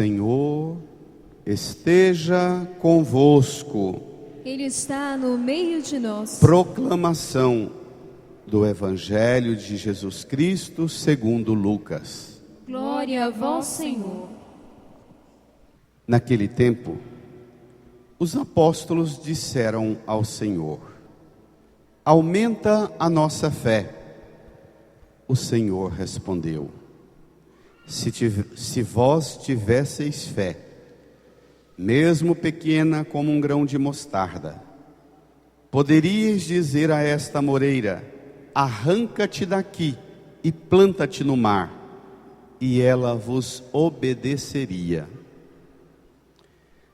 Senhor esteja convosco. Ele está no meio de nós. Proclamação do Evangelho de Jesus Cristo segundo Lucas. Glória a vós, Senhor. Naquele tempo, os apóstolos disseram ao Senhor: aumenta a nossa fé. O Senhor respondeu: se vós tivesseis fé, mesmo pequena como um grão de mostarda, poderíeis dizer a esta moreira: arranca-te daqui e planta-te no mar, e ela vos obedeceria.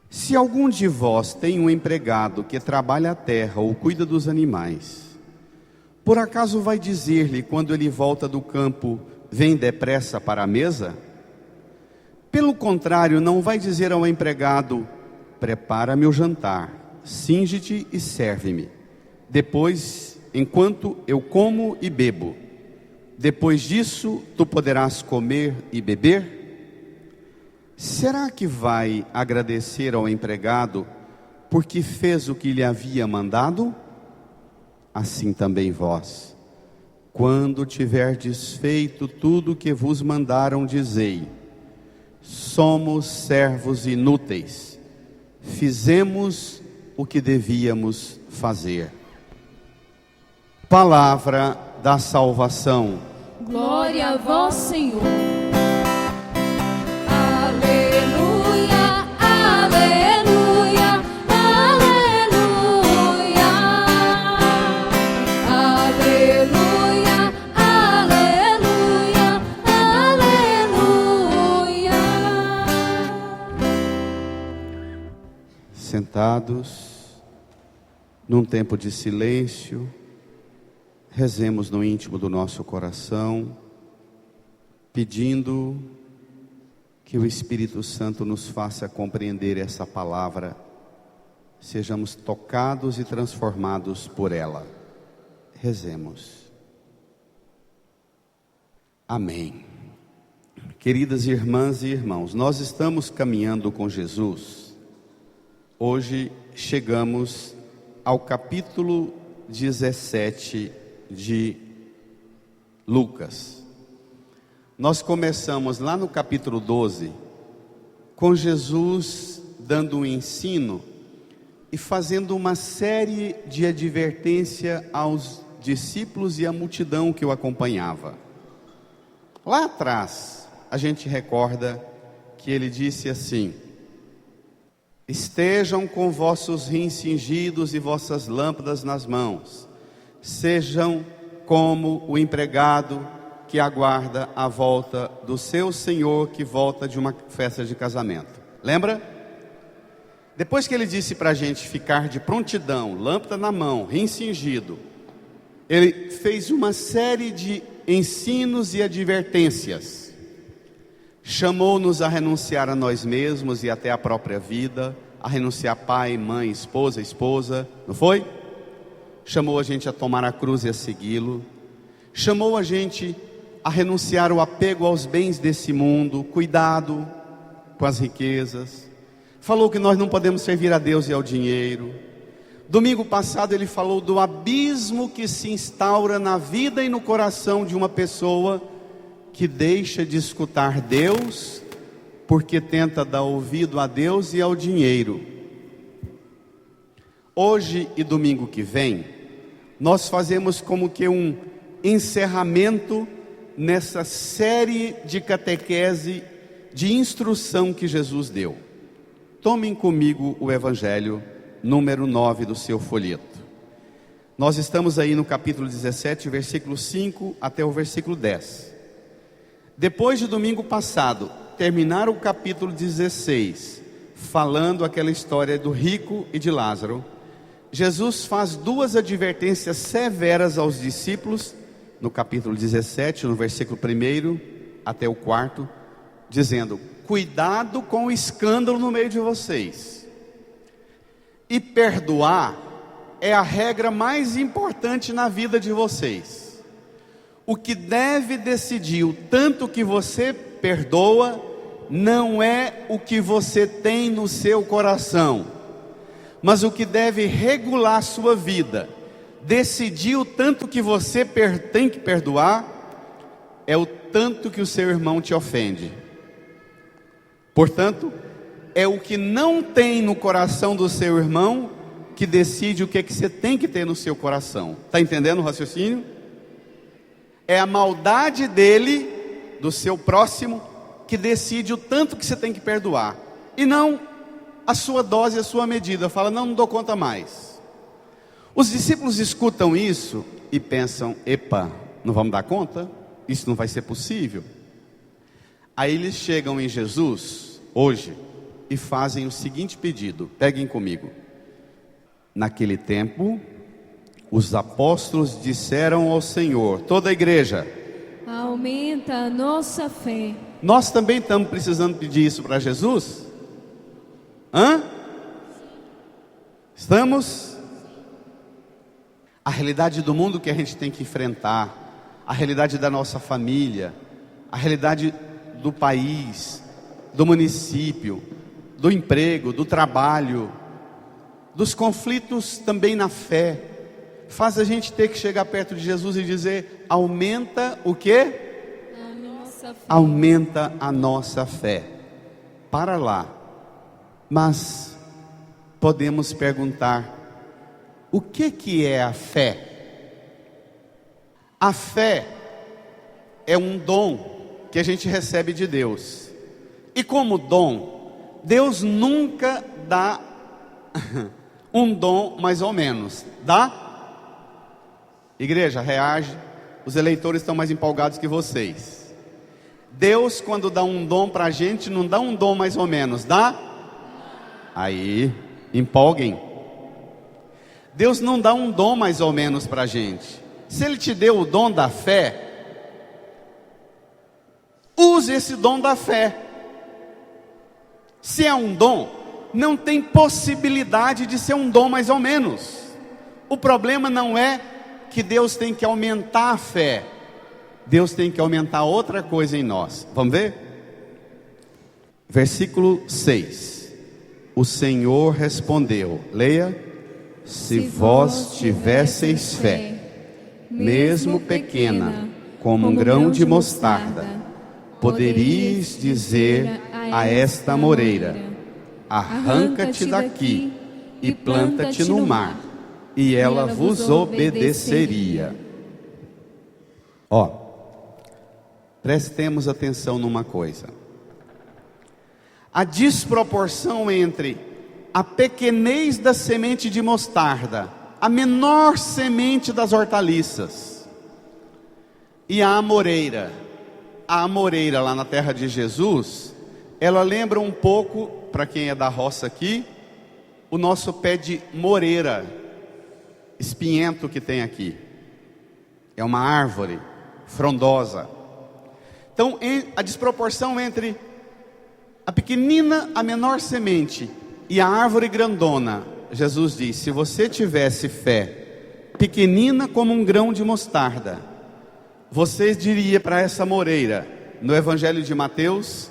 Se algum de vós tem um empregado que trabalha a terra ou cuida dos animais, por acaso vai dizer-lhe quando ele volta do campo: vem depressa para a mesa? Pelo contrário, não vai dizer ao empregado: prepara-me o jantar, cinge-te e serve-me. Depois, enquanto eu como e bebo, depois disso tu poderás comer e beber? Será que vai agradecer ao empregado porque fez o que lhe havia mandado? Assim também vós, quando tiverdes feito tudo o que vos mandaram, dizei: somos servos inúteis, fizemos o que devíamos fazer. Palavra da salvação. Glória a vós, Senhor. Sentados, num tempo de silêncio, rezemos no íntimo do nosso coração, pedindo que o Espírito Santo nos faça compreender essa palavra, sejamos tocados e transformados por ela. Rezemos. Amém. Queridas irmãs e irmãos, nós estamos caminhando com Jesus. Hoje chegamos ao capítulo 17 de Lucas. Nós começamos lá no capítulo 12, com Jesus dando um ensino e fazendo uma série de advertência aos discípulos e à multidão que o acompanhava. Lá atrás, a gente recorda que ele disse assim: estejam com vossos rins cingidos e vossas lâmpadas nas mãos. Sejam como o empregado que aguarda a volta do seu senhor, que volta de uma festa de casamento. Lembra? Depois que ele disse para a gente ficar de prontidão, lâmpada na mão, rim cingido, ele fez uma série de ensinos e advertências. Chamou-nos a renunciar a nós mesmos e até a própria vida, a renunciar pai, mãe, esposa, não foi? Chamou a gente a tomar a cruz e a segui-lo. Chamou a gente a renunciar o apego aos bens desse mundo, cuidado com as riquezas. Falou que nós não podemos servir a Deus e ao dinheiro. Domingo passado ele falou do abismo que se instaura na vida e no coração de uma pessoa que deixa de escutar Deus, porque tenta dar ouvido a Deus e ao dinheiro. Hoje e domingo que vem, nós fazemos como que um encerramento nessa série de catequese, de instrução que Jesus deu. Tomem comigo o Evangelho, número 9 do seu folheto. Nós estamos aí no capítulo 17, versículo 5 até o versículo 10. Depois de domingo passado, terminar o capítulo 16, falando aquela história do rico e de Lázaro, Jesus faz duas advertências severas aos discípulos, no capítulo 17, no versículo 1 até o 4, dizendo: cuidado com o escândalo no meio de vocês. E perdoar é a regra mais importante na vida de vocês. O que deve decidir o tanto que você perdoa não é o que você tem no seu coração, mas o que deve regular a sua vida, decidir o tanto que você tem que perdoar, é o tanto que o seu irmão te ofende. Portanto, é o que não tem no coração do seu irmão que decide o que é que você tem que ter no seu coração. Está entendendo o raciocínio? É a maldade dele, do seu próximo, que decide o tanto que você tem que perdoar, e não a sua dose, a sua medida. Fala, não dou conta mais. Os discípulos escutam isso e pensam, epa, não vamos dar conta? Isso não vai ser possível. Aí eles chegam em Jesus, hoje, e fazem o seguinte pedido, peguem comigo. Naquele tempo, os apóstolos disseram ao Senhor, toda a igreja, aumenta a nossa fé. Nós também estamos precisando pedir isso para Jesus? Estamos? A realidade do mundo que a gente tem que enfrentar, a realidade da nossa família, a realidade do país, do município, do emprego, do trabalho, dos conflitos também na fé, faz a gente ter que chegar perto de Jesus e dizer, aumenta o quê? A nossa fé. Aumenta a nossa fé. Para lá. Mas podemos perguntar, o que é a fé? A fé é um dom que a gente recebe de Deus. E como dom, Deus nunca dá um dom mais ou menos. Dá? Igreja, reage. Os eleitores estão mais empolgados que vocês. Deus, quando dá um dom para a gente, não dá um dom mais ou menos, dá? Aí, empolguem. Deus não dá um dom mais ou menos para a gente. Se Ele te deu o dom da fé, use esse dom da fé. Se é um dom, não tem possibilidade de ser um dom mais ou menos. O problema não é que Deus tem que aumentar a fé, Deus tem que aumentar outra coisa em nós. Vamos ver? Versículo 6. O Senhor respondeu, leia: se vós tivesseis fé, mesmo pequena, como um grão de mostarda, poderíeis dizer a esta moreira, arranca-te daqui e planta-te no mar, e ela vos obedeceria. Prestemos atenção numa coisa. A desproporção entre a pequenez da semente de mostarda, a menor semente das hortaliças, e a amoreira. A amoreira lá na terra de Jesus, ela lembra um pouco, para quem é da roça aqui, o nosso pé de moreira, espinhento que tem aqui. É uma árvore frondosa. Então, a desproporção entre a pequenina, a menor semente e a árvore grandona, Jesus diz, se você tivesse fé pequenina como um grão de mostarda, você diria para essa moreira, no Evangelho de Mateus,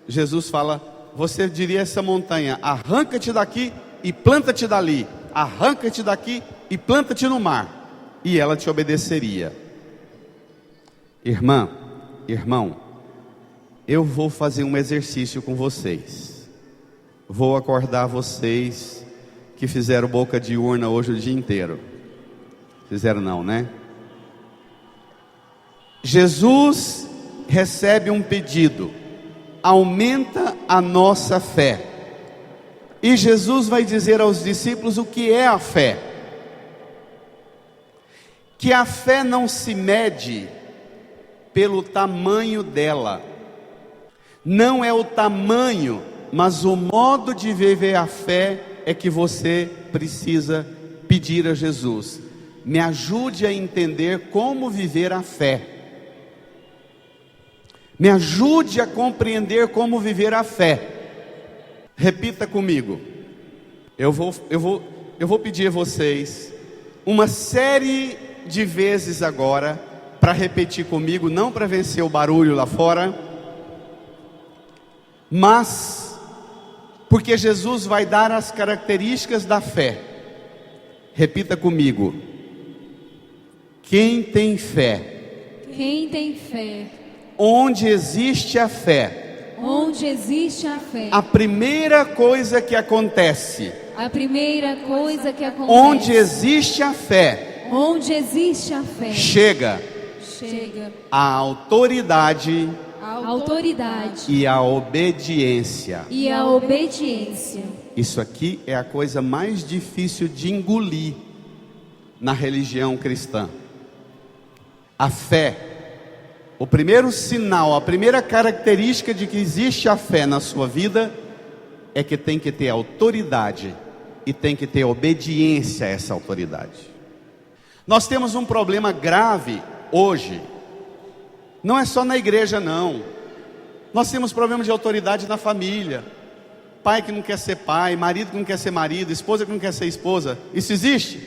Jesus fala, você diria a essa montanha, arranca-te daqui e planta-te dali, arranca-te daqui e planta-te no mar, e ela te obedeceria. Irmã, irmão, eu vou fazer um exercício com vocês. Vou acordar vocês que fizeram boca de urna hoje o dia inteiro. Fizeram não, né? Jesus recebe um pedido: aumenta a nossa fé. E Jesus vai dizer aos discípulos o que é a fé. Que a fé não se mede pelo tamanho dela. Não é o tamanho, mas o modo de viver a fé é que você precisa pedir a Jesus. Me ajude a entender como viver a fé. Me ajude a compreender como viver a fé. Repita comigo. Eu vou pedir a vocês uma série de vezes agora para repetir comigo, não para vencer o barulho lá fora. mas porque Jesus vai dar as características da fé. Repita comigo: quem tem fé? Quem tem fé? Onde existe a fé? Onde existe a fé? A primeira coisa que acontece. A primeira coisa que acontece. Onde existe a fé? Onde existe a fé? Chega a autoridade. A autoridade E a obediência. e a obediência. Isso aqui é a coisa mais difícil de engolir na religião cristã. A fé, o primeiro sinal, a primeira característica de que existe a fé na sua vida é que tem que ter autoridade e tem que ter obediência a essa autoridade. Nós temos um problema grave hoje. Não é só na igreja, não. Nós temos problema de autoridade na família. Pai que não quer ser pai, marido que não quer ser marido, esposa que não quer ser esposa. Isso existe.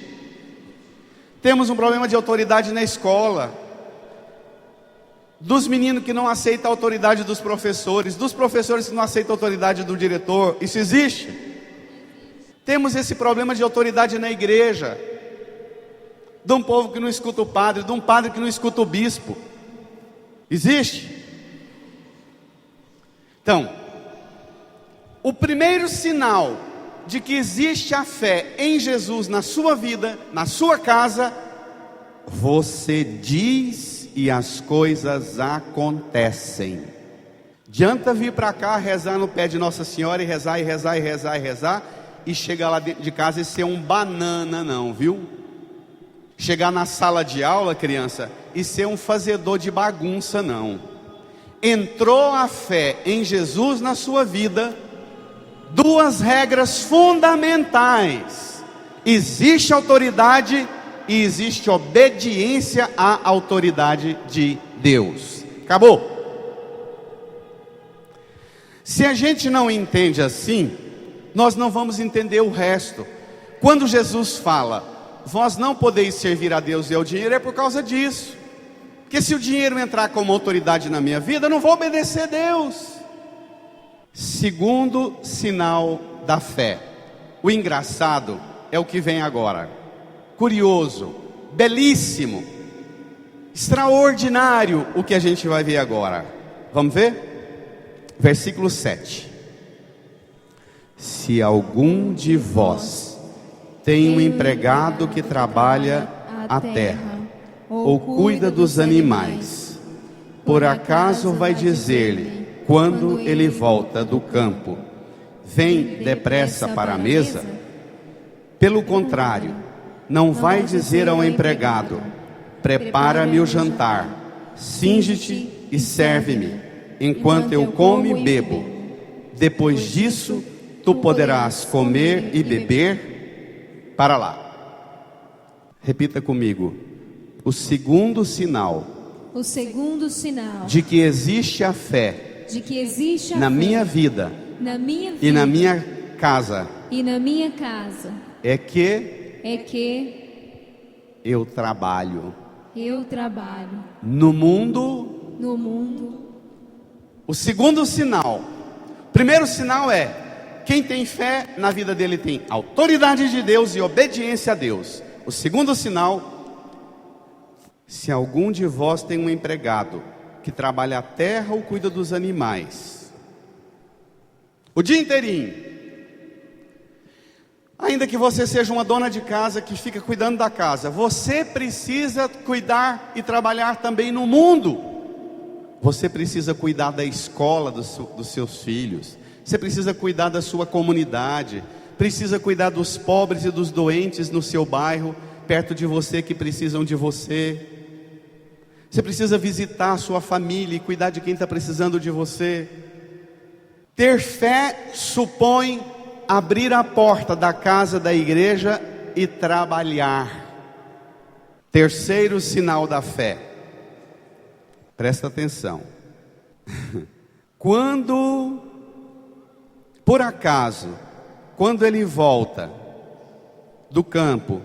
Temos um problema de autoridade na escola. Dos meninos que não aceitam a autoridade dos professores, dos professores que não aceitam a autoridade do diretor. Isso existe. Temos esse problema de autoridade na igreja. De um povo que não escuta o padre, de um padre que não escuta o bispo. Existe? Então, o primeiro sinal de que existe a fé em Jesus na sua vida, na sua casa, você diz e as coisas acontecem. Adianta vir para cá, rezar no pé de Nossa Senhora e rezar, e rezar, e rezar, e rezar, e chegar lá dentro de casa e ser um banana não, viu? Chegar na sala de aula, criança, e ser um fazedor de bagunça, não. Entrou a fé em Jesus na sua vida, duas regras fundamentais: existe autoridade e existe obediência à autoridade de Deus. Acabou. Se a gente não entende assim, nós não vamos entender o resto. Quando Jesus fala: vós não podeis servir a Deus e ao dinheiro, é por causa disso. Porque se o dinheiro entrar como autoridade na minha vida, eu não vou obedecer a Deus. Segundo sinal da fé. O engraçado é o que vem agora. Curioso, belíssimo, extraordinário o que a gente vai ver agora. Vamos ver? Versículo 7. Se algum de vós tem um empregado que trabalha a terra, ou cuida dos animais, por acaso vai dizer-lhe, quando ele volta do campo: vem depressa para a mesa? Pelo contrário, não vai dizer ao empregado: prepara-me o jantar, singe-te e serve-me, enquanto eu como e bebo. Depois disso, tu poderás comer e beber. Para lá. Repita comigo. O segundo sinal. O segundo sinal De que existe a fé. De que existe a na fé minha vida. Na minha vida. E na minha casa. E na minha casa. É que eu trabalho. Eu trabalho. No mundo. No mundo. O segundo sinal. Primeiro sinal é: quem tem fé na vida dele tem autoridade de Deus e obediência a Deus. O segundo sinal: se algum de vós tem um empregado que trabalha a terra ou cuida dos animais, o dia inteirinho, ainda que você seja uma dona de casa que fica cuidando da casa, você precisa cuidar e trabalhar também no mundo. Você precisa cuidar da escola dos seus filhos. Você precisa cuidar da sua comunidade, precisa cuidar dos pobres e dos doentes no seu bairro, perto de você, que precisam de você. Você precisa visitar a sua família e cuidar de quem está precisando de você. Ter fé supõe abrir a porta da casa da igreja e trabalhar. Terceiro sinal da fé. Presta atenção. Quando, por acaso, quando ele volta do campo,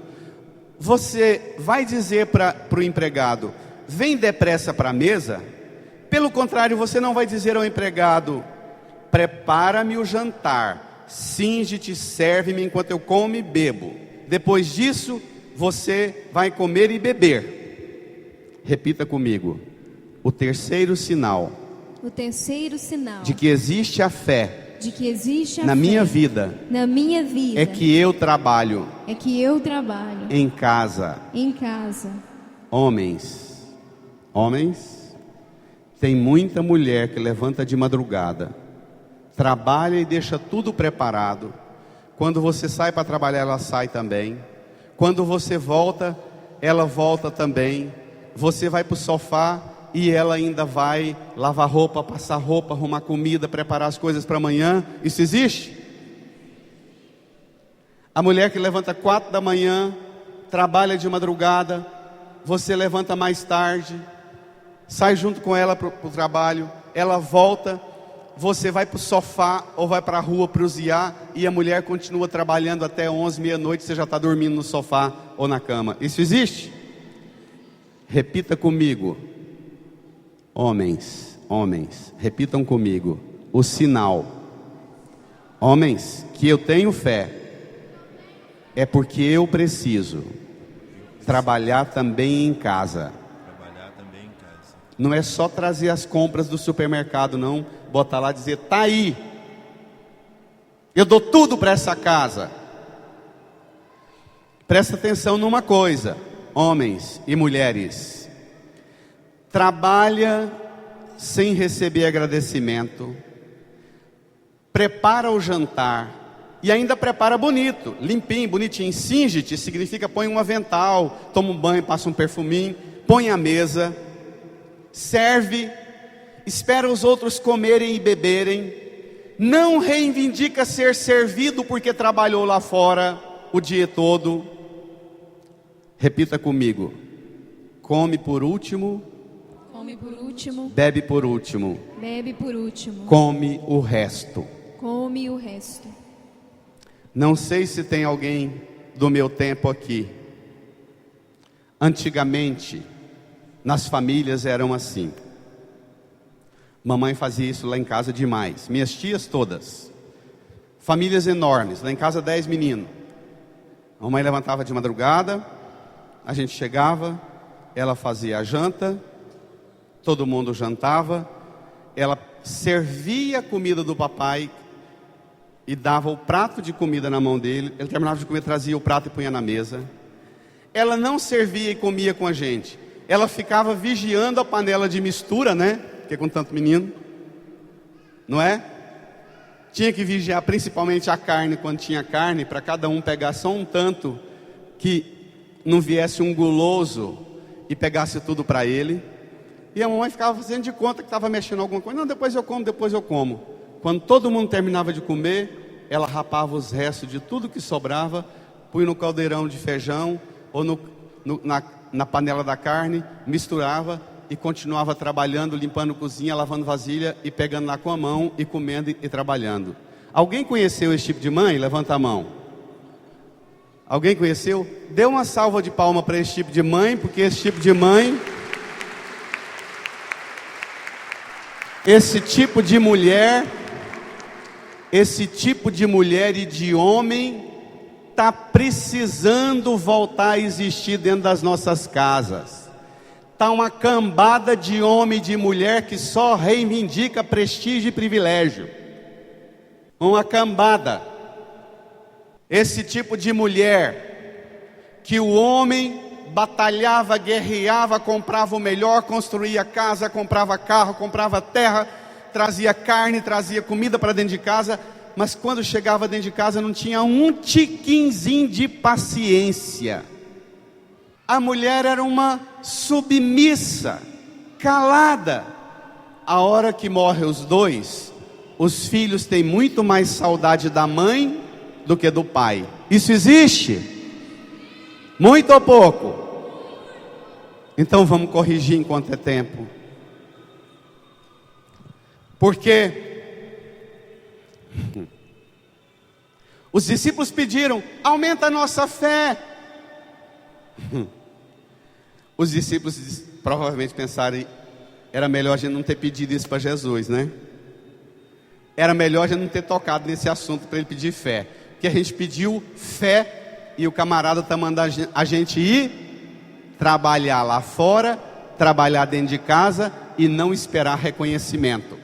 você vai dizer para o empregado: vem depressa para a mesa? Pelo contrário, você não vai dizer ao empregado: prepara-me o jantar, cinge-te, serve-me enquanto eu como e bebo. Depois disso, você vai comer e beber. Repita comigo. O terceiro sinal de que existe a fé na minha vida vida é que eu trabalho em casa. Homens, tem muita mulher que levanta de madrugada, trabalha e deixa tudo preparado. Quando você sai para trabalhar, ela sai também. Quando você volta, ela volta também. Você vai para o sofá e ela ainda vai lavar roupa, passar roupa, arrumar comida, preparar as coisas para amanhã. Isso existe? A mulher que levanta 4 da manhã, trabalha de madrugada, você levanta mais tarde, sai junto com ela para o trabalho, ela volta, você vai para o sofá ou vai para a rua prosear e a mulher continua trabalhando até 11, meia-noite, você já está dormindo no sofá ou na cama. Isso existe? Repita comigo. Homens, repitam comigo. O sinal, homens, que eu tenho fé, é porque eu preciso trabalhar também em casa. Não é só trazer as compras do supermercado, não. Botar lá e dizer, tá aí, eu dou tudo para essa casa. Presta atenção numa coisa, homens e mulheres. Trabalha sem receber agradecimento, prepara o jantar e ainda prepara bonito, limpinho, bonitinho. Cinge-te significa põe um avental, toma um banho, passa um perfuminho, põe a mesa, serve, espera os outros comerem e beberem. Não reivindica ser servido porque trabalhou lá fora o dia todo. Repita comigo. Come por último, bebe por último, come o resto. Não sei se tem alguém do meu tempo aqui. Antigamente, nas famílias eram assim. Mamãe fazia isso lá em casa demais. Minhas tias todas. Famílias enormes, lá em casa 10 meninos. A mamãe levantava de madrugada, a gente chegava, ela fazia a janta, todo mundo jantava, ela servia a comida do papai e dava o prato de comida na mão dele. Ele terminava de comer, trazia o prato e punha na mesa. Ela não servia e comia com a gente. Ela ficava vigiando a panela de mistura, né? Porque com tanto menino, não é? Tinha que vigiar principalmente a carne, quando tinha carne, para cada um pegar só um tanto, que não viesse um guloso e pegasse tudo para ele. E a mamãe ficava fazendo de conta que estava mexendo alguma coisa. Não, depois eu como. Quando todo mundo terminava de comer, ela rapava os restos de tudo que sobrava, punha no caldeirão de feijão ou na panela da carne, misturava e continuava trabalhando, limpando a cozinha, lavando vasilha e pegando lá com a mão e comendo e trabalhando. Alguém conheceu esse tipo de mãe? Levanta a mão. Alguém conheceu? Dê uma salva de palma para esse tipo de mãe, porque esse tipo de mãe, esse tipo de mulher e de homem está precisando voltar a existir dentro das nossas casas. Está uma cambada de homem e de mulher que só reivindica prestígio e privilégio. Uma cambada. Esse tipo de mulher que o homem batalhava, guerreava, comprava o melhor, construía casa, comprava carro, comprava terra, trazia carne, trazia comida para dentro de casa, mas quando chegava dentro de casa não tinha um tiquinzinho de paciência. A mulher era uma submissa, calada. A hora que morre os dois, os filhos têm muito mais saudade da mãe do que do pai. Isso existe? Muito ou pouco? Então vamos corrigir enquanto é tempo. Porque os discípulos pediram, aumenta a nossa fé. Os discípulos provavelmente pensaram, era melhor a gente não ter pedido isso para Jesus, né? era melhor a gente não ter tocado nesse assunto para ele pedir fé. Porque a gente pediu fé e o camarada está mandando a gente ir trabalhar lá fora, trabalhar dentro de casa e não esperar reconhecimento.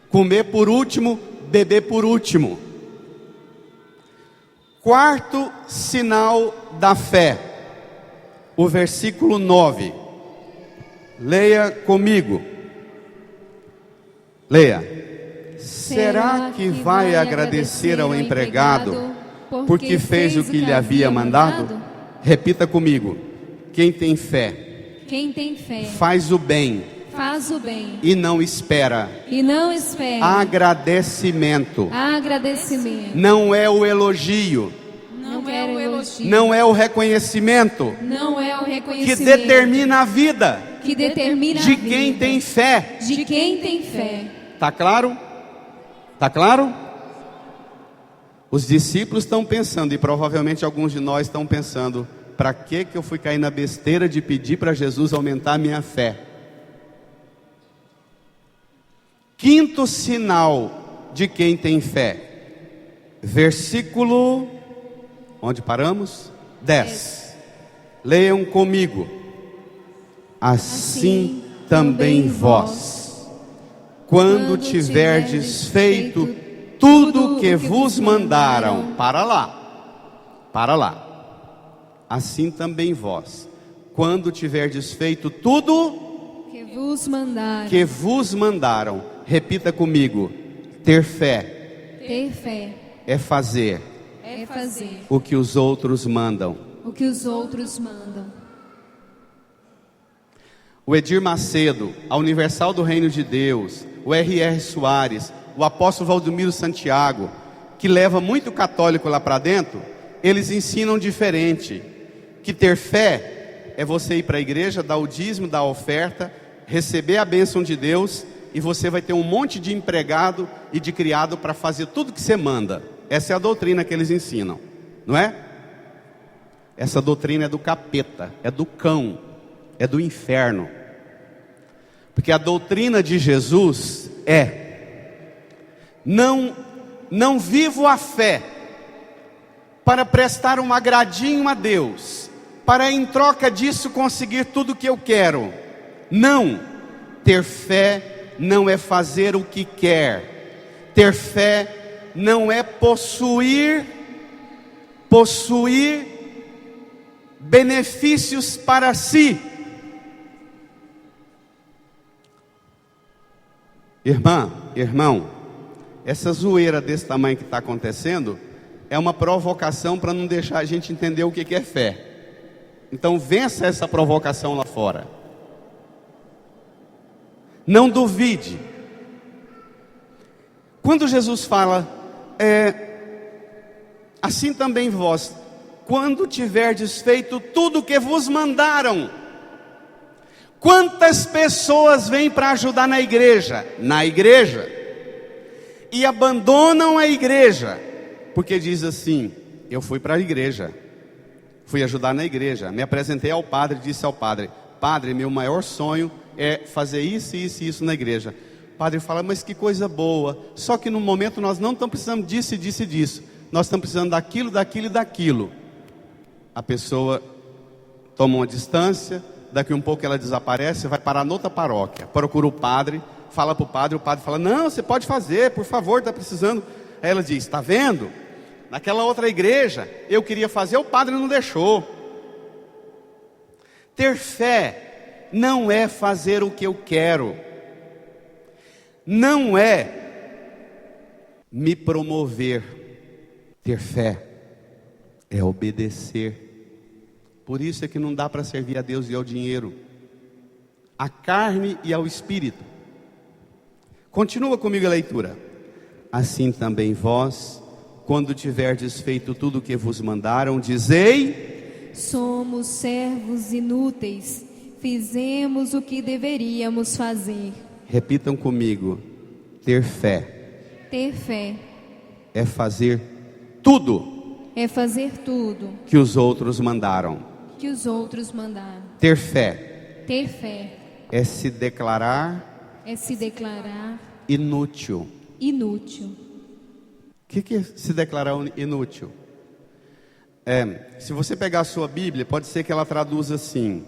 Comer por último, beber por último. Quarto sinal da fé, o versículo 9. Leia comigo. Leia. Será que vai agradecer ao empregado porque fez o que lhe havia mandado? Repita comigo. Quem tem fé, faz o bem, e não espera. Agradecimento. Não é o elogio. Não é o reconhecimento. Que determina a vida. De quem tem fé. Tá claro? Tá claro? Os discípulos estão pensando, e provavelmente alguns de nós estão pensando: para que eu fui cair na besteira de pedir para Jesus aumentar a minha fé? Quinto sinal de quem tem fé, versículo, onde paramos? 10. Leiam comigo. Assim também vós, quando tiverdes feito tudo o que vos mandaram, para lá. Assim também vós, quando tiverdes feito tudo que vos mandaram. Repita comigo. Ter fé é fazer o que os outros mandam. O Edir Macedo, a Universal do Reino de Deus, o R.R. Soares, o apóstolo Valdomiro Santiago, que leva muito católico lá para dentro, eles ensinam diferente. Que ter fé é você ir para a igreja, dar o dízimo, dar a oferta, receber a bênção de Deus, e você vai ter um monte de empregado e de criado para fazer tudo que você manda. Essa é a doutrina que eles ensinam, não é? Essa doutrina é do capeta, é do cão, é do inferno. Porque a doutrina de Jesus é: não vivo a fé para prestar um agradinho a Deus, para em troca disso conseguir tudo o que eu quero. Não. Ter fé não é fazer o que quer. Ter fé não é possuir benefícios para si. Irmão, essa zoeira desse tamanho que está acontecendo é uma provocação para não deixar a gente entender o que é fé. Então vença essa provocação lá fora. Não duvide. Quando Jesus fala, assim também vós, quando tiverdes feito tudo o que vos mandaram. Quantas pessoas vêm para ajudar na igreja? E abandonam a igreja, porque diz assim: eu fui para a igreja, fui ajudar na igreja, me apresentei ao padre, disse ao padre: padre, meu maior sonho é fazer isso, isso e isso na igreja. O padre fala: mas que coisa boa, só que no momento nós não estamos precisando disso, disso e disso, nós estamos precisando daquilo, daquilo e daquilo. A pessoa toma uma distância, daqui um pouco ela desaparece, vai parar noutra paróquia, procura o padre, fala para o padre fala: não, você pode fazer, por favor, está precisando. Aí ela diz: está vendo? Naquela outra igreja eu queria fazer, o padre não deixou. Ter fé não é fazer o que eu quero, não é me promover. Ter fé é obedecer. Por isso é que não dá para servir a Deus e ao dinheiro, à carne e ao espírito. Continua comigo a leitura. Assim também vós, quando tiverdes feito tudo o que vos mandaram, dizei: somos servos inúteis, fizemos o que deveríamos fazer. Repitam comigo. Ter fé é fazer tudo que os outros mandaram. Ter fé é se declarar inútil inútil. O que é se declarar inútil? Se você pegar a sua Bíblia, pode ser que ela traduza assim: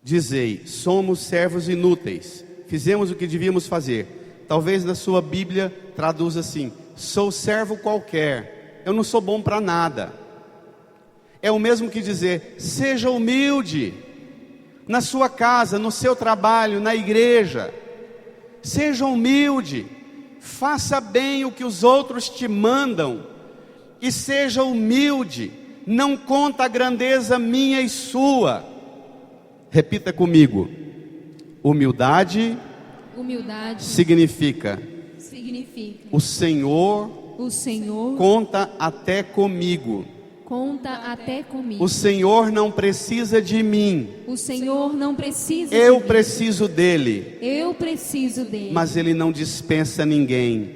dizei, somos servos inúteis, fizemos o que devíamos fazer. Talvez na sua Bíblia traduza assim: sou servo qualquer, eu não sou bom para nada. É o mesmo que dizer, seja humilde, na sua casa, no seu trabalho, na igreja. Seja humilde, faça bem o que os outros te mandam, e seja humilde, não conta a grandeza minha e sua. Repita comigo: humildade, significa o Senhor conta até comigo. O Senhor não precisa de mim. Eu preciso dele. Mas Ele não dispensa ninguém.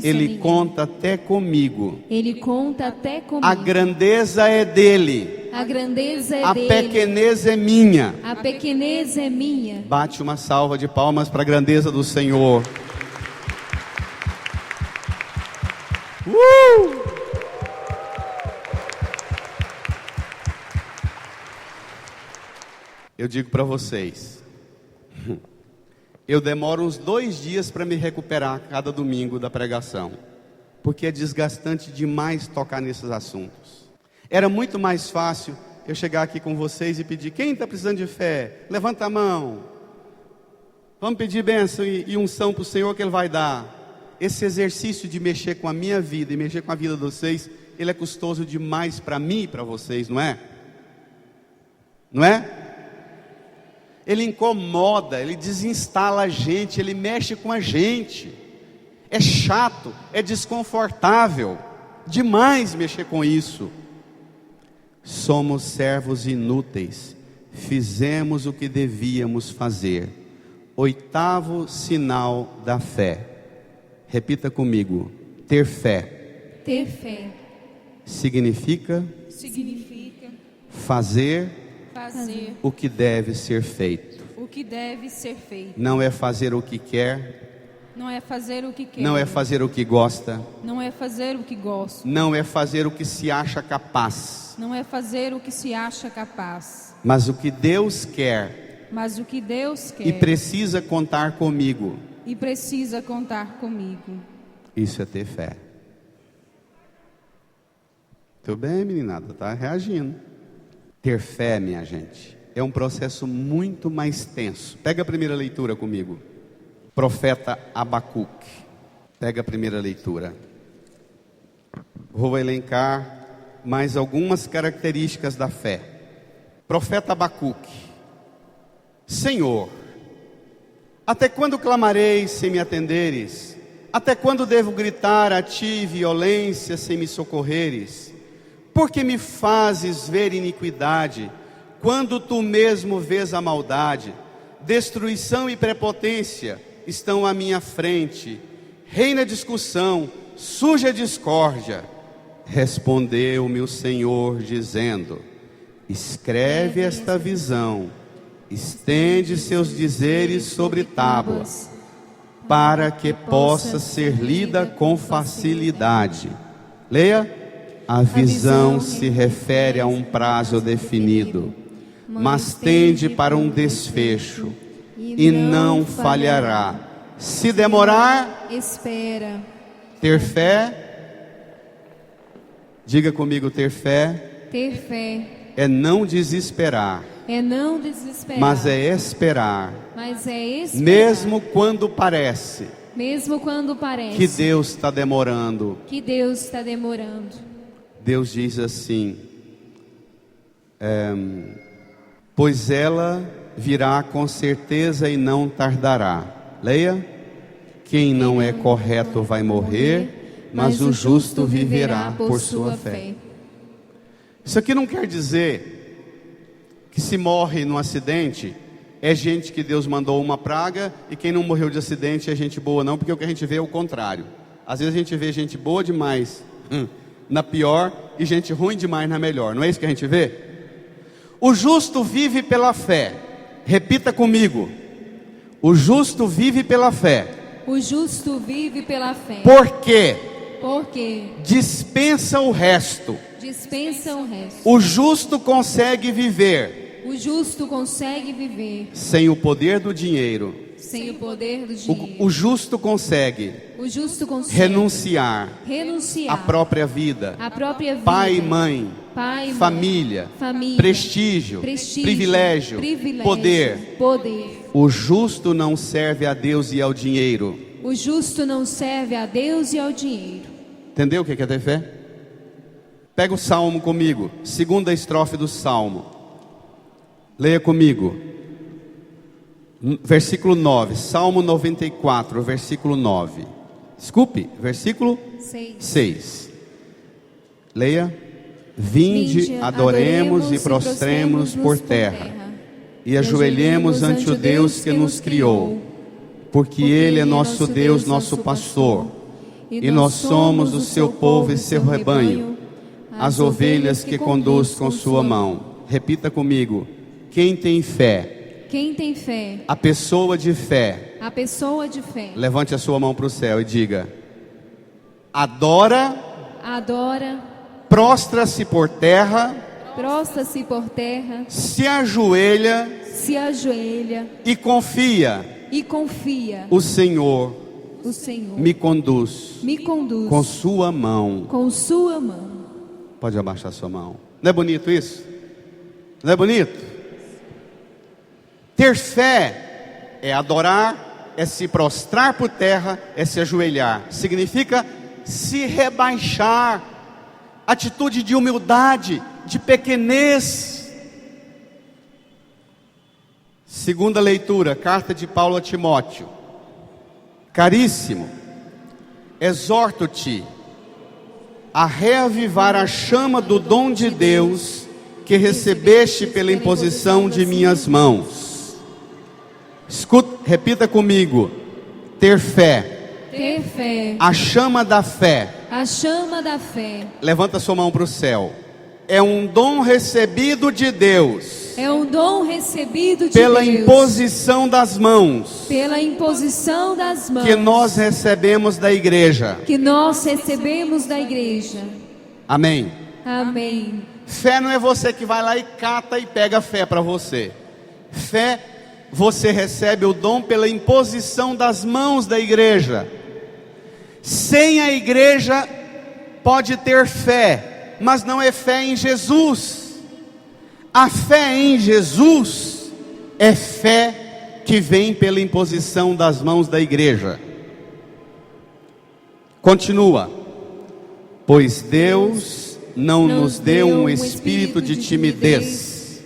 Ele conta até comigo. A grandeza é dele. A pequenez é minha. Bate uma salva de palmas para a grandeza do Senhor. Eu digo para vocês, eu demoro uns 2 dias para me recuperar cada domingo da pregação, porque é desgastante demais tocar nesses assuntos. Era muito mais fácil eu chegar aqui com vocês e pedir: quem está precisando de fé? Levanta a mão. Vamos pedir bênção e unção para o Senhor que Ele vai dar. Esse exercício de mexer com a minha vida e mexer com a vida de vocês, ele é custoso demais para mim e para vocês, não é? Não é? Ele incomoda, ele desinstala a gente, ele mexe com a gente. É chato, é desconfortável demais mexer com isso. Somos servos inúteis, fizemos o que devíamos fazer. 8º sinal da fé. Repita comigo: ter fé. Ter fé significa fazer o que deve ser feito. Não é fazer o que quer. Não é fazer o que gosta. Não é fazer o que se acha capaz. Mas o que Deus quer. E precisa contar comigo. Isso é ter fé. Tudo bem, meninada? Está reagindo. Ter fé, minha gente, é um processo muito mais tenso. Pega a primeira leitura comigo. Profeta Abacuque. Pega a primeira leitura. Vou elencar mais algumas características da fé. Profeta Abacuque. Senhor, até quando clamarei sem me atenderes? Até quando devo gritar a ti violência sem me socorreres? Porque me fazes ver iniquidade, quando tu mesmo vês a maldade? Destruição e prepotência estão à minha frente, reina discussão, suja discórdia. Respondeu-me o Senhor dizendo: escreve esta visão, estende seus dizeres sobre tábuas, para que possa ser lida com facilidade. Leia. A visão se refere a um prazo definido, mas tende para um desfecho, e não falhará. Se demorar, espera. Ter fé, diga comigo: ter fé é não desesperar, mas é esperar, mesmo quando parece que Deus está demorando. Deus diz assim: pois ela virá com certeza e não tardará. Leia. Quem não é correto vai morrer, mas o justo viverá por sua fé. Isso aqui não quer dizer que se morre num acidente é gente que Deus mandou uma praga, e quem não morreu de acidente é gente boa, não, porque o que a gente vê é o contrário. Às vezes a gente vê gente boa demais na pior e gente ruim demais na melhor. Não é isso que a gente vê? O justo vive pela fé. Repita comigo: o justo vive pela fé. O justo vive pela fé. Por quê? Porque Dispensa o resto. dispensa o resto. O justo consegue viver O justo consegue viver sem o poder do dinheiro. sem o poder do dinheiro. O justo consegue O justo consegue renunciar renunciar à própria vida. à própria vida. Pai e mãe, Pai, mãe, família, família, prestígio, privilégio, poder. poder. O justo não serve a Deus e ao dinheiro. O justo não serve a Deus e ao dinheiro. Entendeu o que é ter fé? Pega o salmo comigo, segunda estrofe do salmo. Leia comigo. Versículo 9, Salmo 94, versículo 9. Desculpe, versículo 6. Leia. Vinde, adoremos e prostremos por terra, e ajoelhemos ante o Deus que nos criou, porque Ele é nosso Deus, nosso pastor, e nós somos o seu povo e seu rebanho, as ovelhas que conduz com sua mão. Repita comigo. Quem tem fé? Quem tem fé? A pessoa de fé. A pessoa de fé. Levante a sua mão para o céu e diga: adora, Adora, prostra-se por terra, prostra-se por terra, se ajoelha se ajoelha e confia. e confia. O Senhor O Senhor me conduz me conduz com sua mão. com sua mão. Pode abaixar sua mão. Não é bonito isso? Não é bonito? Ter fé é adorar, é se prostrar por terra, é se ajoelhar. Significa se rebaixar. Atitude de humildade, de pequenez. Segunda leitura, carta de Paulo a Timóteo. Caríssimo, exorto-te a reavivar a chama do dom de Deus que recebeste pela imposição de minhas mãos. Escuta, repita comigo. Ter fé. Ter fé. A chama da fé. A chama da fé. Levanta sua mão para o céu. É um dom recebido de Deus. É um dom recebido de Pela Deus. imposição das mãos. Pela imposição das mãos. Que nós recebemos da igreja. Que nós recebemos da igreja. Amém. Amém. Fé não é você que vai lá e cata e pega fé para você. Fé, você recebe o dom pela imposição das mãos da igreja. Sem a igreja pode ter fé, mas não é fé em Jesus. A fé em Jesus é fé que vem pela imposição das mãos da igreja. Continua. Pois Deus não nos deu um espírito de timidez,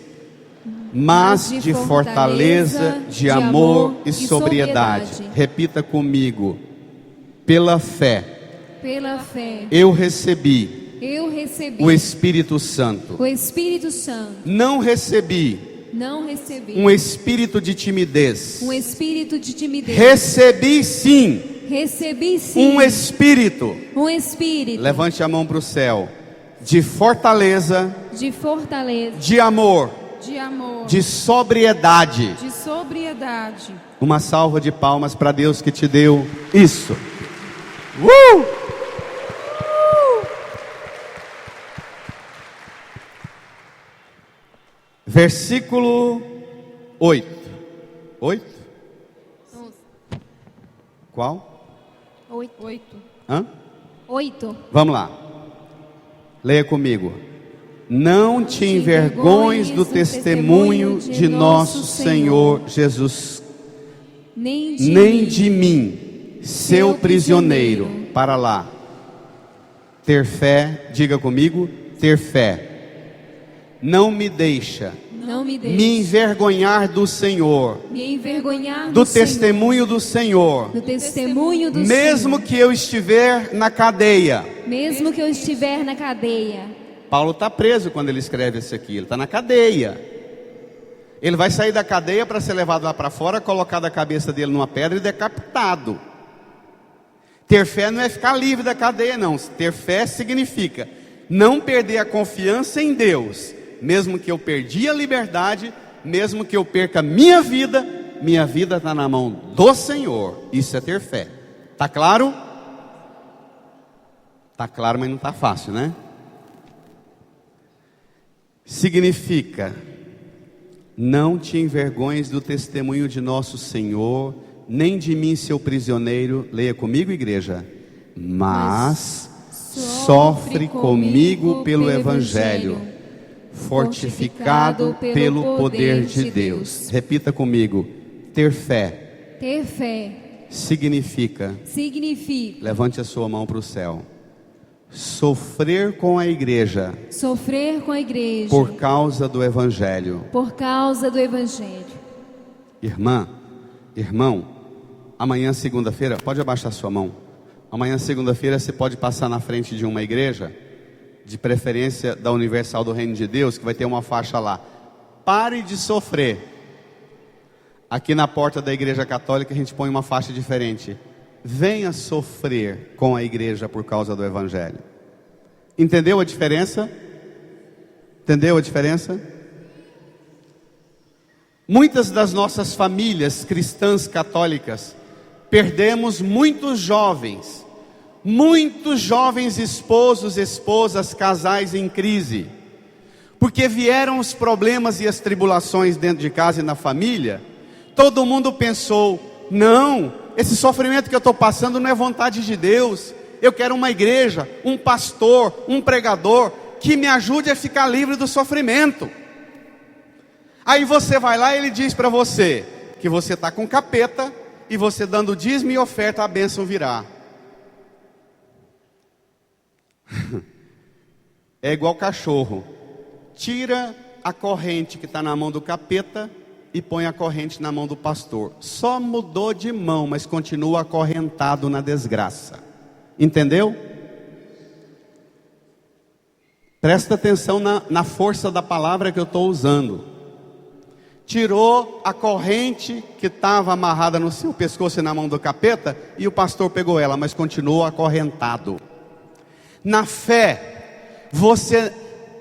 mas de fortaleza, de amor e sobriedade. Repita comigo. Pela fé, eu recebi o Espírito Santo. O Espírito Santo. Não recebi um espírito de timidez. Um espírito de timidez. Recebi sim um espírito. Um espírito. Levante a mão para o céu. De fortaleza, de amor, de sobriedade. Uma salva de palmas para Deus que te deu isso. Versículo 8. 8? Qual? 8. Hã? 8. Vamos lá. Leia comigo. Não te envergonhes do testemunho de nosso Senhor Jesus, nem de mim, seu prisioneiro. Para lá. Ter fé, diga comigo, ter fé. Não me deixa me envergonhar do Senhor, do testemunho do Senhor, mesmo que eu estiver na cadeia. Paulo está preso quando ele escreve isso aqui, ele está na cadeia. Ele vai sair da cadeia para ser levado lá para fora, colocado a cabeça dele numa pedra e decapitado. Ter fé não é ficar livre da cadeia, não. Ter fé significa não perder a confiança em Deus, mesmo que eu perdi a liberdade, mesmo que eu perca minha vida, minha vida está na mão do Senhor. Isso é ter fé. Tá claro? Tá claro, mas não tá fácil, né? Significa: não te envergonhes do testemunho de nosso Senhor, nem de mim, seu prisioneiro. Leia comigo, igreja. Mas sofre comigo pelo Evangelho, fortificado pelo poder de Deus. Repita comigo: ter fé. Ter fé Significa, levante a sua mão para o céu, sofrer com a igreja, por causa do Evangelho. Irmã, irmão, amanhã segunda-feira, pode abaixar sua mão. Amanhã segunda-feira você pode passar na frente de uma igreja, de preferência da Universal do Reino de Deus, que vai ter uma faixa lá: pare de sofrer. Aqui na porta da igreja católica a gente põe uma faixa diferente: venha sofrer com a igreja por causa do Evangelho. Entendeu a diferença? Entendeu a diferença? Muitas das nossas famílias cristãs católicas perdemos muitos jovens esposos, esposas, casais em crise, porque vieram os problemas e as tribulações dentro de casa e na família. Todo mundo pensou: não, esse sofrimento que eu estou passando não é vontade de Deus. Eu quero uma igreja, um pastor, um pregador que me ajude a ficar livre do sofrimento. Aí você vai lá e ele diz para você que você está com capeta, e você dando dízimo e oferta, a bênção virá. É igual cachorro: tira a corrente que está na mão do capeta e põe a corrente na mão do pastor. Só mudou de mão, mas continua acorrentado na desgraça. Entendeu? Presta atenção na força da palavra que eu estou usando. Tirou a corrente que estava amarrada no seu pescoço e na mão do capeta, e o pastor pegou ela, mas continuou acorrentado. Na fé,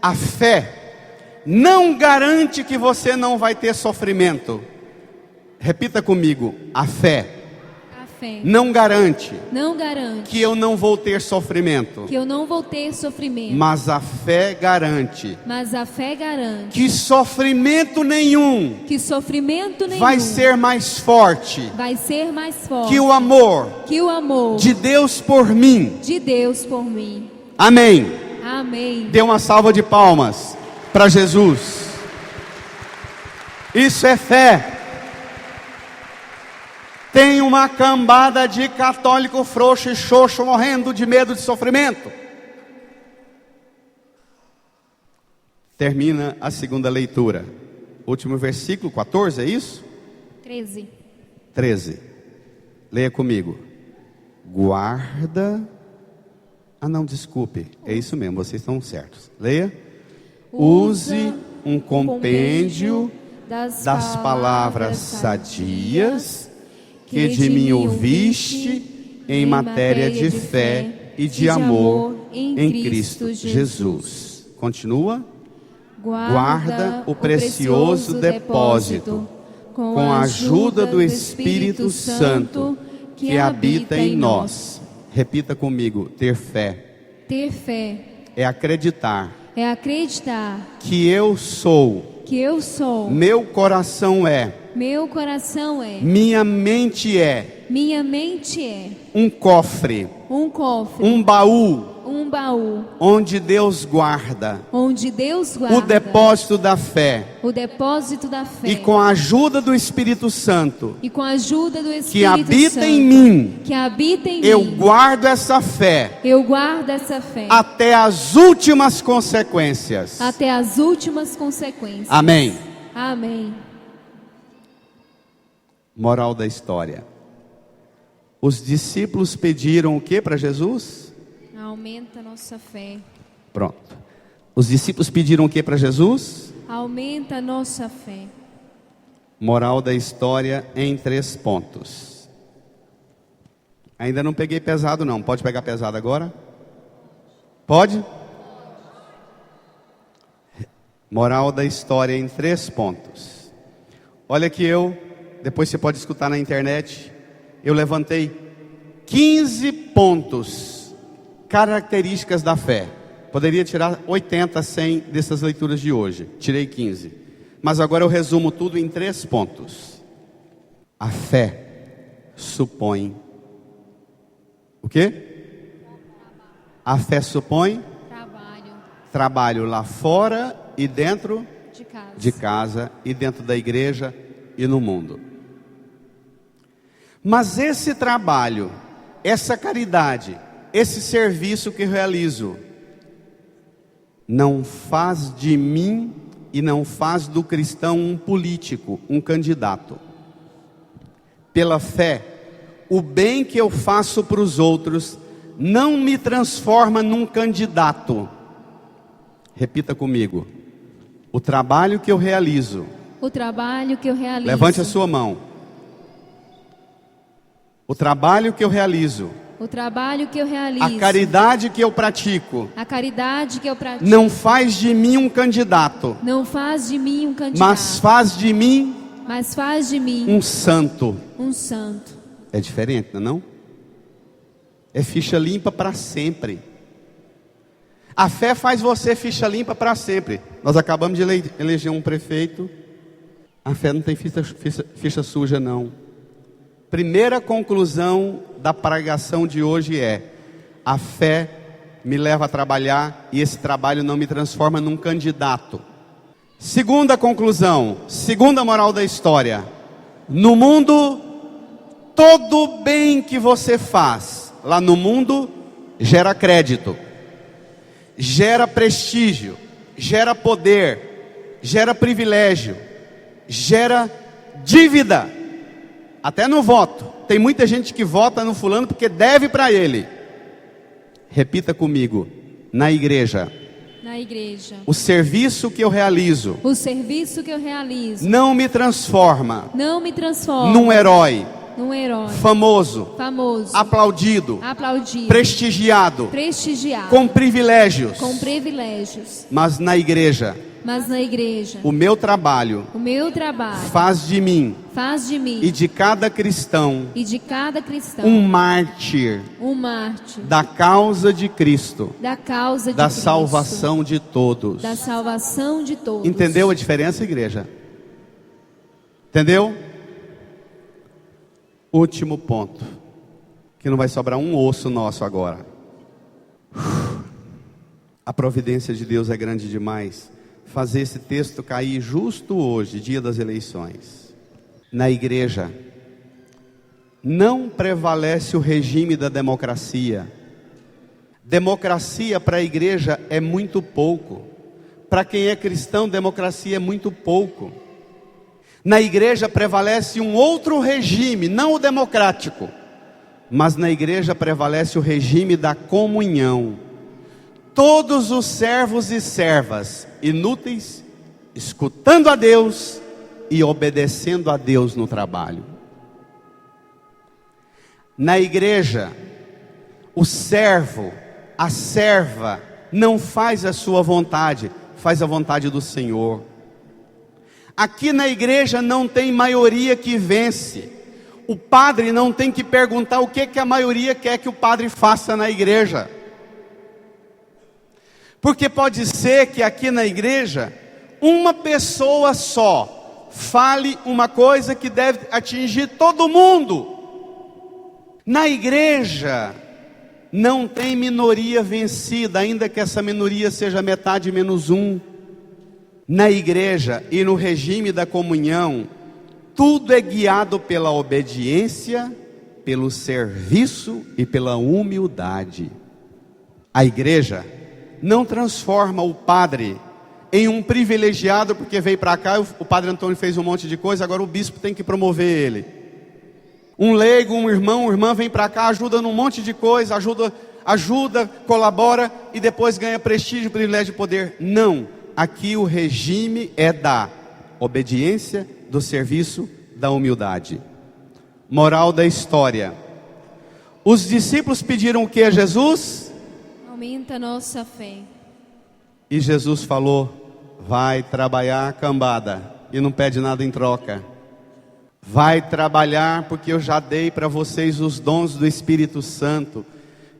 a fé não garante que você não vai ter sofrimento. Repita comigo: a fé não garante que eu não vou ter sofrimento. Mas a fé garante que sofrimento nenhum vai ser mais forte que o amor de Deus por mim. Amém. Dê uma salva de palmas para Jesus. Isso é fé. Tem uma cambada de católico frouxo e xoxo morrendo de medo de sofrimento. Termina a segunda leitura. Último versículo, 14, é isso? 13. Leia comigo. Guarda. Não, desculpe. É isso mesmo, vocês estão certos. Leia. Use um compêndio das palavras sadias que de mim ouviste em matéria de fé e de amor em Cristo Jesus. Continua. Guarda o precioso depósito com a ajuda do Espírito Santo que habita em nós. Repita comigo: ter fé. É acreditar que eu sou. Meu coração é. Minha mente é. Um cofre. Um baú. Onde Deus guarda. O depósito da fé. E com a ajuda do Espírito Santo. Que habita em mim. Eu guardo essa fé. Até as últimas consequências. Amém. Moral da história: os discípulos pediram o que para Jesus? Aumenta a nossa fé. Pronto. Os discípulos pediram o que para Jesus? Aumenta a nossa fé. Moral da história em 3 pontos. Ainda não peguei pesado não. Pode pegar pesado agora? Pode? Moral da história em 3 pontos. Olha que eu depois você pode escutar na internet. Eu levantei 15 pontos, características da fé. Poderia tirar 80, 100 dessas leituras de hoje. Tirei 15. Mas agora eu resumo tudo em 3 pontos. A fé supõe o quê? A fé supõe trabalho lá fora e dentro de casa e dentro da igreja e no mundo. Mas esse trabalho, essa caridade, esse serviço que eu realizo, não faz de mim e não faz do cristão um político, um candidato. Pela fé, o bem que eu faço para os outros não me transforma num candidato. Repita comigo. O trabalho que eu realizo. O trabalho que eu realizo. Levante a sua mão. O trabalho que eu realizo. O trabalho que eu realizo. A caridade que eu pratico. A caridade que eu pratico. Não faz de mim um candidato. Não faz de mim um candidato. Mas faz de mim. Mas faz de mim um santo. Um santo. É diferente, não é não? É ficha limpa para sempre. A fé faz você ficha limpa para sempre. Nós acabamos de eleger um prefeito. A fé não tem ficha suja não. Primeira conclusão da pregação de hoje é: a fé me leva a trabalhar e esse trabalho não me transforma num candidato. Segunda conclusão, segunda moral da história: no mundo, todo bem que você faz lá no mundo gera crédito, gera prestígio, gera poder, gera privilégio, gera dívida. Até no voto, tem muita gente que vota no fulano porque deve para ele. Repita comigo: na igreja. Na igreja. O serviço que eu realizo. O serviço que eu realizo. Não me transforma. Não me transforma. Num herói. Num herói. Famoso. Famoso. Aplaudido. Aplaudido. Prestigiado. Prestigiado. Com privilégios. Com privilégios. Mas na igreja. Mas na igreja. O meu trabalho. O meu trabalho. Faz de mim. Faz de mim. E de cada cristão. E de cada cristão. Um mártir. Um mártir. Da causa de Cristo. Da causa de da Cristo. Salvação de todos. Da salvação de todos. Entendeu a diferença, igreja? Entendeu? Último ponto. Que não vai sobrar um osso nosso agora. A providência de Deus é grande demais. Fazer esse texto cair justo hoje, dia das eleições. Na igreja não prevalece o regime da democracia. Democracia para a igreja é muito pouco. Para quem é cristão, democracia é muito pouco. Na igreja prevalece um outro regime, não o democrático, mas na igreja prevalece o regime da comunhão. Todos os servos e servas inúteis, escutando a Deus e obedecendo a Deus no trabalho. Na igreja, o servo, a serva, não faz a sua vontade, faz a vontade do Senhor. Aqui na igreja não tem maioria que vence. O padre não tem que perguntar o que a maioria quer que o padre faça na igreja. Porque pode ser que aqui na igreja, uma pessoa só fale uma coisa que deve atingir todo mundo. Na igreja, não tem minoria vencida, ainda que essa minoria seja metade menos um. Na igreja e no regime da comunhão, tudo é guiado pela obediência, pelo serviço e pela humildade. A igreja não transforma o padre em um privilegiado porque veio para cá, o padre Antônio fez um monte de coisa, agora o bispo tem que promover ele. Um leigo, um irmão, uma irmã vem para cá, ajuda num monte de coisa, ajuda, colabora e depois ganha prestígio, privilégio e poder. Não, aqui o regime é da obediência, do serviço, da humildade. Moral da história: os discípulos pediram o que a Jesus? Aumenta a nossa fé. E Jesus falou: vai trabalhar a cambada e não pede nada em troca. Vai trabalhar, porque eu já dei para vocês os dons do Espírito Santo.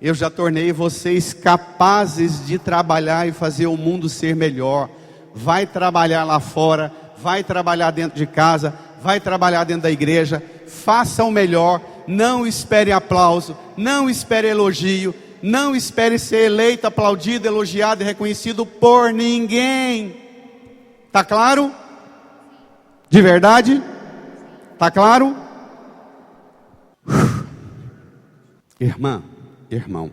Eu já tornei vocês capazes de trabalhar e fazer o mundo ser melhor. Vai trabalhar lá fora, vai trabalhar dentro de casa, vai trabalhar dentro da igreja. Faça o melhor, não espere aplauso, não espere elogio, não espere ser eleito, aplaudido, elogiado e reconhecido por ninguém. Tá claro? De verdade? Tá claro? Irmã, irmão,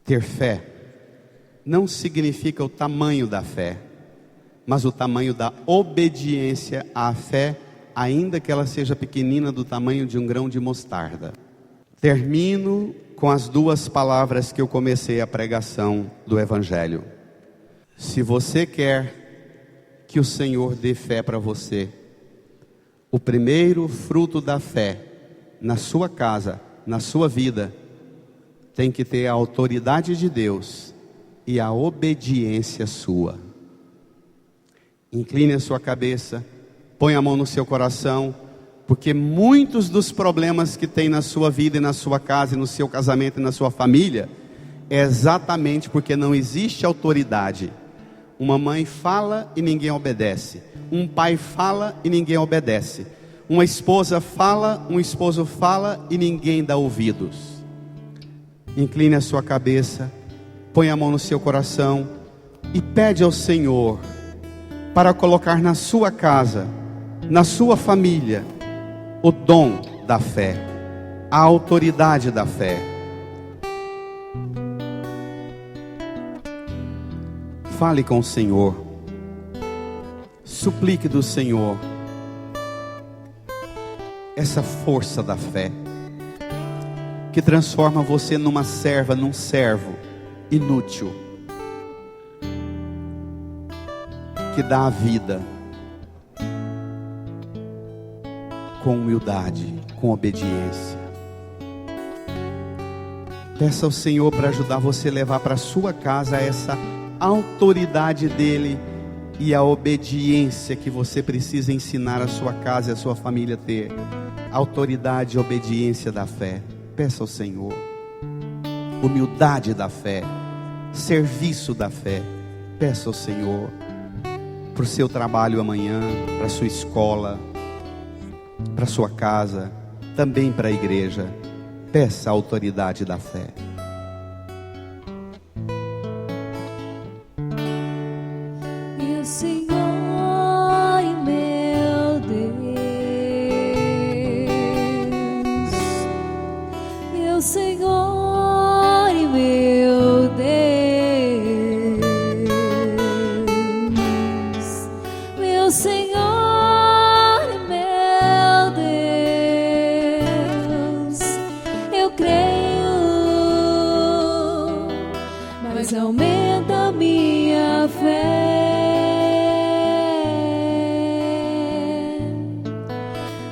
ter fé não significa o tamanho da fé, mas o tamanho da obediência à fé, ainda que ela seja pequenina, do tamanho de um grão de mostarda. Termino com as duas palavras que eu comecei a pregação do Evangelho. Se você quer que o Senhor dê fé para você, o primeiro fruto da fé na sua casa, na sua vida, tem que ter a autoridade de Deus e a obediência sua. Incline a sua cabeça, põe a mão no seu coração, porque muitos dos problemas que tem na sua vida e na sua casa e no seu casamento e na sua família é exatamente porque não existe autoridade. Uma mãe fala e ninguém obedece. Um pai fala e ninguém obedece. Uma esposa fala, um esposo fala e ninguém dá ouvidos. Incline a sua cabeça, põe a mão no seu coração e pede ao Senhor para colocar na sua casa, na sua família, o dom da fé, a autoridade da fé. Fale com o Senhor, suplique do Senhor essa força da fé, que transforma você numa serva, num servo inútil, que dá a vida com humildade, com obediência. Peça ao Senhor para ajudar você a levar para a sua casa essa autoridade dele e a obediência que você precisa ensinar a sua casa e a sua família a ter. Autoridade e obediência da fé. Peça ao Senhor humildade da fé, serviço da fé. Peça ao Senhor para o seu trabalho amanhã, para a sua escola, para a sua casa, também para a igreja. Peça a autoridade da fé. Meu Senhor e meu Deus, meu Senhor e meu Deus, meu Senhor e meu Deus, eu creio, mas aumenta a minha fé.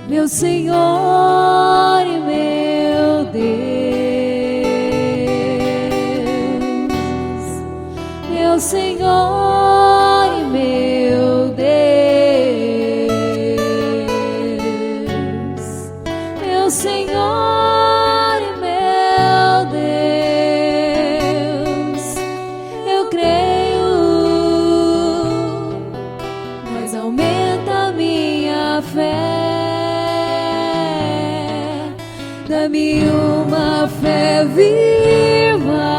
Meu Senhor e meu Deus, meu Senhor e meu Deus, meu Senhor e meu Deus, eu creio, mas aumenta a minha fé. Dá-me uma fé viva,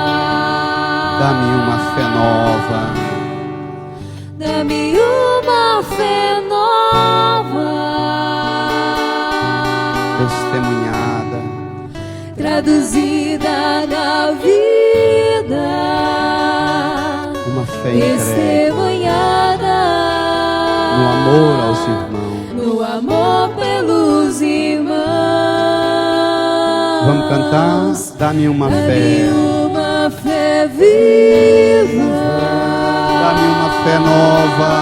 Dá-me uma fé nova, dá-me uma fé nova, testemunhada, traduzida na vida, uma fé entregue testemunhada no amor aos irmãos. no amor pelos irmãos. Vamos cantar? Dá-me uma fé, Dá-me uma fé viva, dá-me uma fé nova,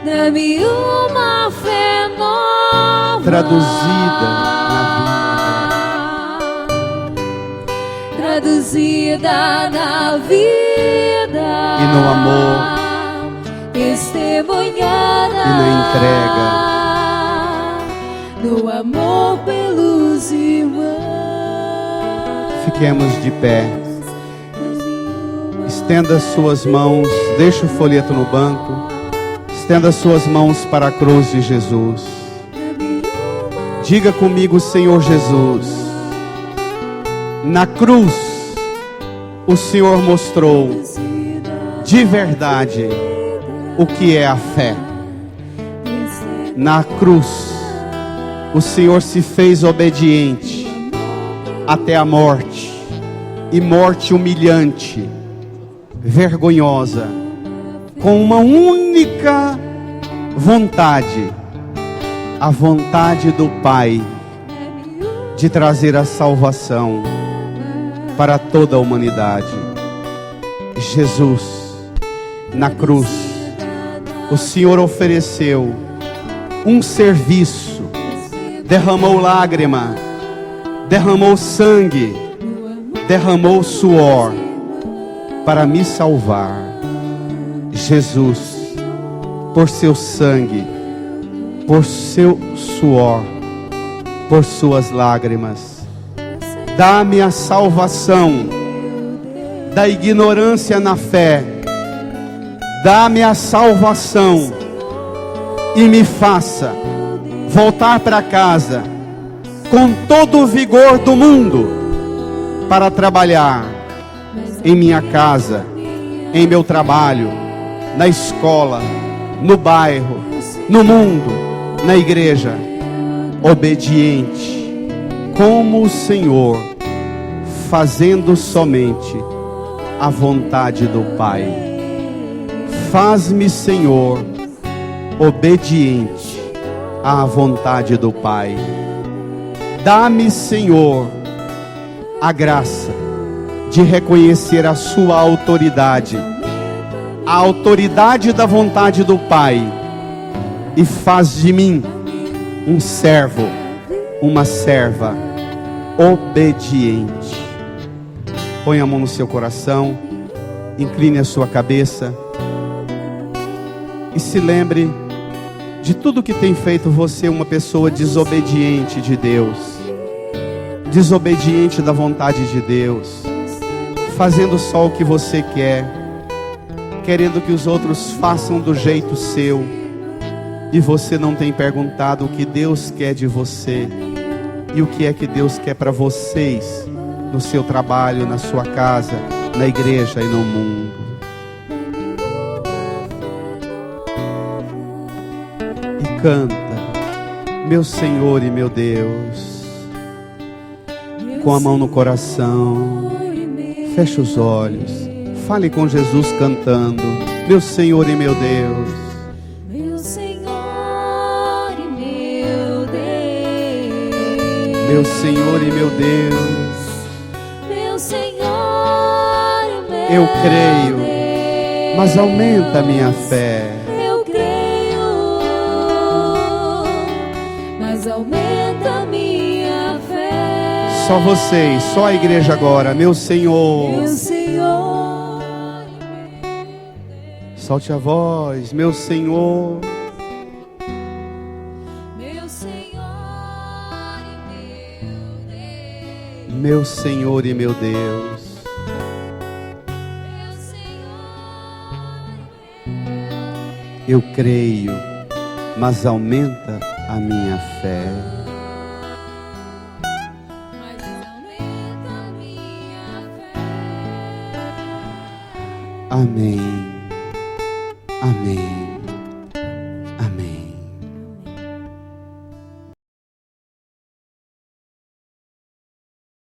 dá-me uma fé nova, traduzida na traduzida na vida e no amor testemunhada e na entrega no amor pelos irmãos. Fiquemos de pé. Estenda suas mãos, deixa o folheto no banco. Estenda suas mãos para a cruz de Jesus. Diga comigo, Senhor Jesus, na cruz o Senhor mostrou de verdade o que é a fé. Na cruz o Senhor se fez obediente até a morte, e morte humilhante, vergonhosa, com uma única vontade, a vontade do Pai de trazer a salvação para toda a humanidade. Jesus, na cruz, o Senhor ofereceu um serviço, derramou lágrima, derramou sangue, derramou suor para me salvar. Jesus, por seu sangue, por seu suor, por suas lágrimas, dá-me a salvação da ignorância na fé. Dá-me a salvação e me faça voltar para casa com todo o vigor do mundo para trabalhar em minha casa, em meu trabalho, na escola, no bairro, no mundo, na igreja, obediente como o Senhor, fazendo somente a vontade do Pai. Faz-me, Senhor, obediente à vontade do Pai. Dá-me, Senhor, a graça de reconhecer a sua autoridade, a autoridade da vontade do Pai, e faz de mim um servo, uma serva obediente. Põe a mão no seu coração, incline a sua cabeça e se lembre de tudo que tem feito você uma pessoa desobediente de Deus, desobediente da vontade de Deus, fazendo só o que você quer, querendo que os outros façam do jeito seu, e você não tem perguntado o que Deus quer de você e o que é que Deus quer para vocês no seu trabalho, na sua casa, na igreja e no mundo. E canta, meu Senhor e meu Deus, com a mão no coração, feche os olhos, fale com Jesus cantando, meu Senhor e meu Deus. Meu Senhor e meu Deus. Meu Senhor e meu Deus. Meu Senhor e meu Eu creio, Deus. mas aumenta a minha fé. Eu creio, mas aumenta a minha fé. Só vocês, só a igreja agora, meu Senhor. Meu Senhor, Solte a voz, meu Senhor. meu Senhor e meu Deus. Meu Senhor e meu Deus. Meu Senhor, Eu creio, mas aumenta a minha fé. mas aumenta a minha fé. Amém. Amém.